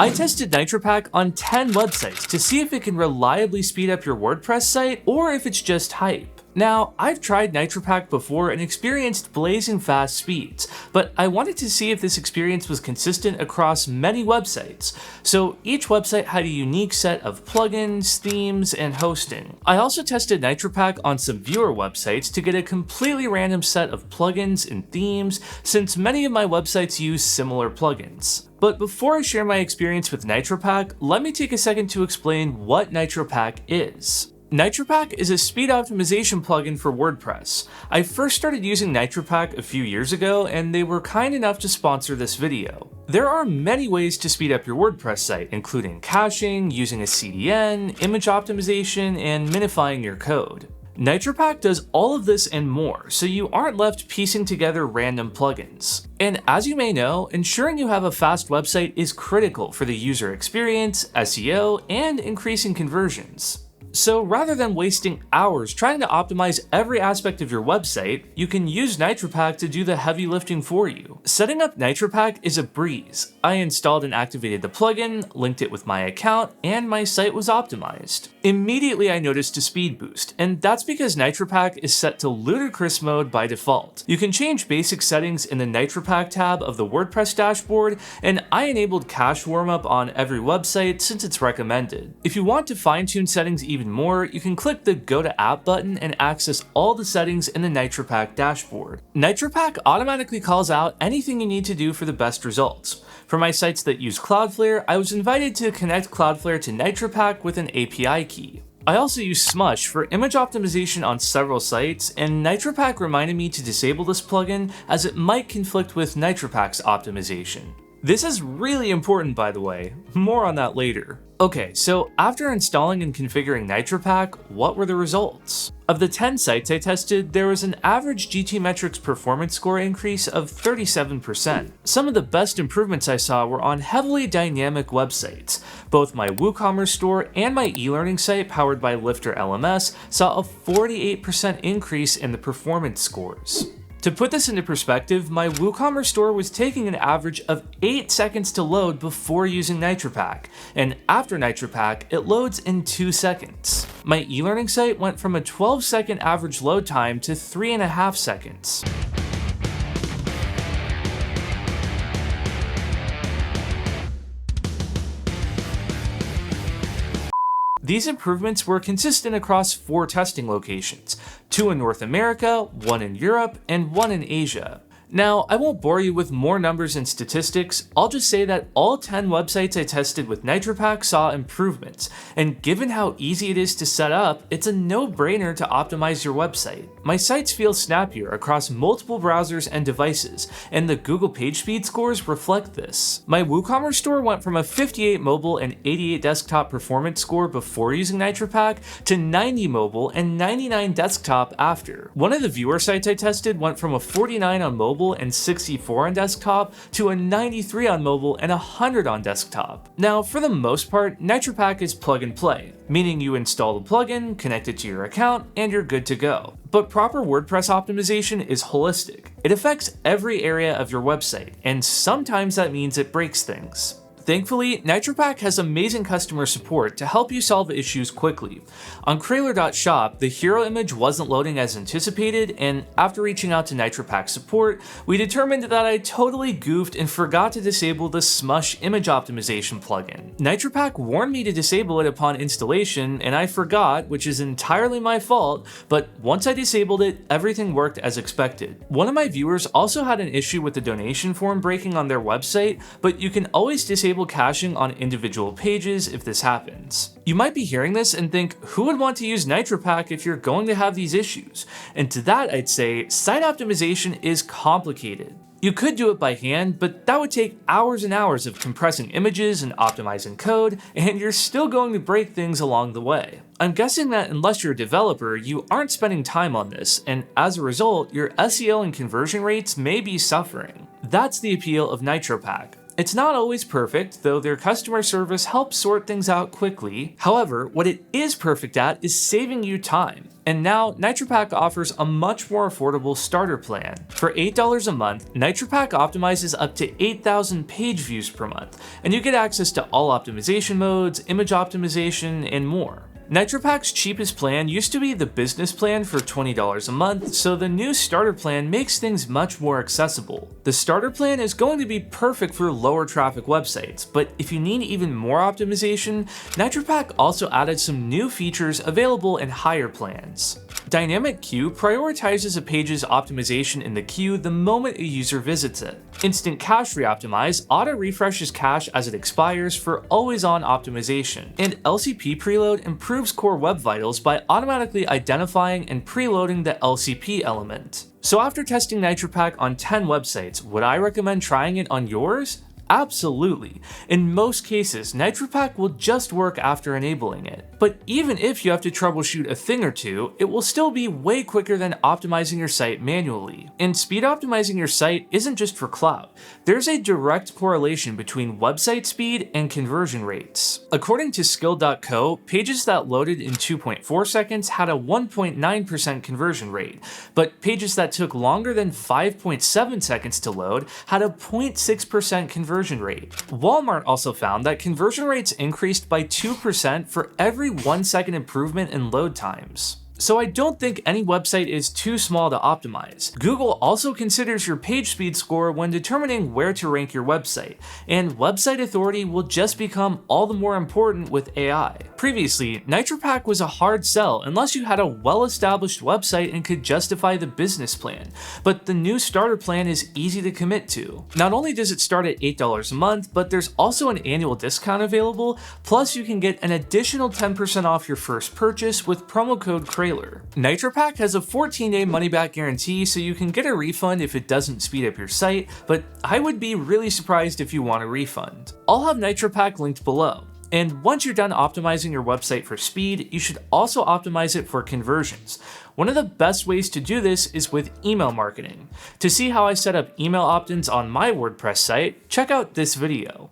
I tested NitroPack on 10 websites to see if it can reliably speed up your WordPress site or if it's just hype. Now, I've tried NitroPack before and experienced blazing fast speeds, but I wanted to see if this experience was consistent across many websites. So each website had a unique set of plugins, themes, and hosting. I also tested NitroPack on some viewer websites to get a completely random set of plugins and themes, since many of my websites use similar plugins. But before I share my experience with NitroPack, let me take a second to explain what NitroPack is. NitroPack is a speed optimization plugin for WordPress. I first started using NitroPack a few years ago, and they were kind enough to sponsor this video. There are many ways to speed up your WordPress site, including caching, using a CDN, image optimization, and minifying your code. NitroPack does all of this and more, so you aren't left piecing together random plugins. And as you may know, ensuring you have a fast website is critical for the user experience, SEO, and increasing conversions. So rather than wasting hours trying to optimize every aspect of your website, you can use NitroPack to do the heavy lifting for you. Setting up NitroPack is a breeze. I installed and activated the plugin, linked it with my account, and my site was optimized. Immediately I noticed a speed boost, and that's because NitroPack is set to ludicrous mode by default. You can change basic settings in the NitroPack tab of the WordPress dashboard, and I enabled cache warmup on every website since it's recommended. If you want to fine-tune settings even more, you can click the Go to App button and access all the settings in the NitroPack dashboard. NitroPack automatically calls out anything you need to do for the best results. For my sites that use Cloudflare, I was invited to connect Cloudflare to NitroPack with an API key. I also use Smush for image optimization on several sites, and NitroPack reminded me to disable this plugin as it might conflict with NitroPack's optimization. This is really important, by the way. More on that later. Okay, so after installing and configuring NitroPack, what were the results? Of the 10 sites I tested, there was an average GTmetrix performance score increase of 37%. Some of the best improvements I saw were on heavily dynamic websites. Both my WooCommerce store and my e-learning site powered by Lifter LMS saw a 48% increase in the performance scores. To put this into perspective, my WooCommerce store was taking an average of 8 seconds to load before using NitroPack, and after NitroPack, it loads in 2 seconds. My e-learning site went from a 12-second average load time to 3.5 seconds. These improvements were consistent across 4 testing locations, 2 in North America, 1 in Europe, and 1 in Asia. Now, I won't bore you with more numbers and statistics, I'll just say that all 10 websites I tested with NitroPack saw improvements, and given how easy it is to set up, it's a no-brainer to optimize your website. My sites feel snappier across multiple browsers and devices, and the Google PageSpeed scores reflect this. My WooCommerce store went from a 58 mobile and 88 desktop performance score before using NitroPack to 90 mobile and 99 desktop after. One of the viewer sites I tested went from a 49 on mobile and 64 on desktop to a 93 on mobile and 100 on desktop. Now, for the most part, NitroPack is plug and play, meaning you install the plugin, connect it to your account, and you're good to go. But proper WordPress optimization is holistic. It affects every area of your website, and sometimes that means it breaks things. Thankfully, NitroPack has amazing customer support to help you solve issues quickly. On Krailer.shop, the hero image wasn't loading as anticipated, and after reaching out to NitroPack support, we determined that I totally goofed and forgot to disable the Smush image optimization plugin. NitroPack warned me to disable it upon installation, and I forgot, which is entirely my fault, but once I disabled it, everything worked as expected. One of my viewers also had an issue with the donation form breaking on their website, but you can always disable caching on individual pages if this happens. You might be hearing this and think, who would want to use NitroPack if you're going to have these issues? And to that I'd say, site optimization is complicated. You could do it by hand, but that would take hours and hours of compressing images and optimizing code, and you're still going to break things along the way. I'm guessing that unless you're a developer, you aren't spending time on this, and as a result, your SEO and conversion rates may be suffering. That's the appeal of NitroPack. It's not always perfect, though their customer service helps sort things out quickly. However, what it is perfect at is saving you time. And now, NitroPack offers a much more affordable starter plan. For $8 a month, NitroPack optimizes up to 8,000 page views per month, and you get access to all optimization modes, image optimization, and more. NitroPack's cheapest plan used to be the business plan for $20 a month, so the new starter plan makes things much more accessible. The starter plan is going to be perfect for lower traffic websites, but if you need even more optimization, NitroPack also added some new features available in higher plans. Dynamic Queue prioritizes a page's optimization in the queue the moment a user visits it. Instant Cache Reoptimize auto-refreshes cache as it expires for always-on optimization. And LCP Preload improves core web vitals by automatically identifying and preloading the LCP element. So after testing NitroPack on 10 websites, would I recommend trying it on yours? Absolutely. In most cases, NitroPack will just work after enabling it. But even if you have to troubleshoot a thing or two, it will still be way quicker than optimizing your site manually. And speed optimizing your site isn't just for cloud. There's a direct correlation between website speed and conversion rates. According to Skill.co, pages that loaded in 2.4 seconds had a 1.9% conversion rate, but pages that took longer than 5.7 seconds to load had a 0.6% conversion rate. Walmart also found that conversion rates increased by 2% for every 1 second improvement in load times. So I don't think any website is too small to optimize. Google also considers your page speed score when determining where to rank your website, and website authority will just become all the more important with AI. Previously, NitroPack was a hard sell unless you had a well-established website and could justify the business plan, but the new starter plan is easy to commit to. Not only does it start at $8 a month, but there's also an annual discount available, plus you can get an additional 10% off your first purchase with promo code CRAZY. NitroPack has a 14-day money-back guarantee, so you can get a refund if it doesn't speed up your site, but I would be really surprised if you want a refund. I'll have NitroPack linked below. And once you're done optimizing your website for speed, you should also optimize it for conversions. One of the best ways to do this is with email marketing. To see how I set up email opt-ins on my WordPress site, check out this video.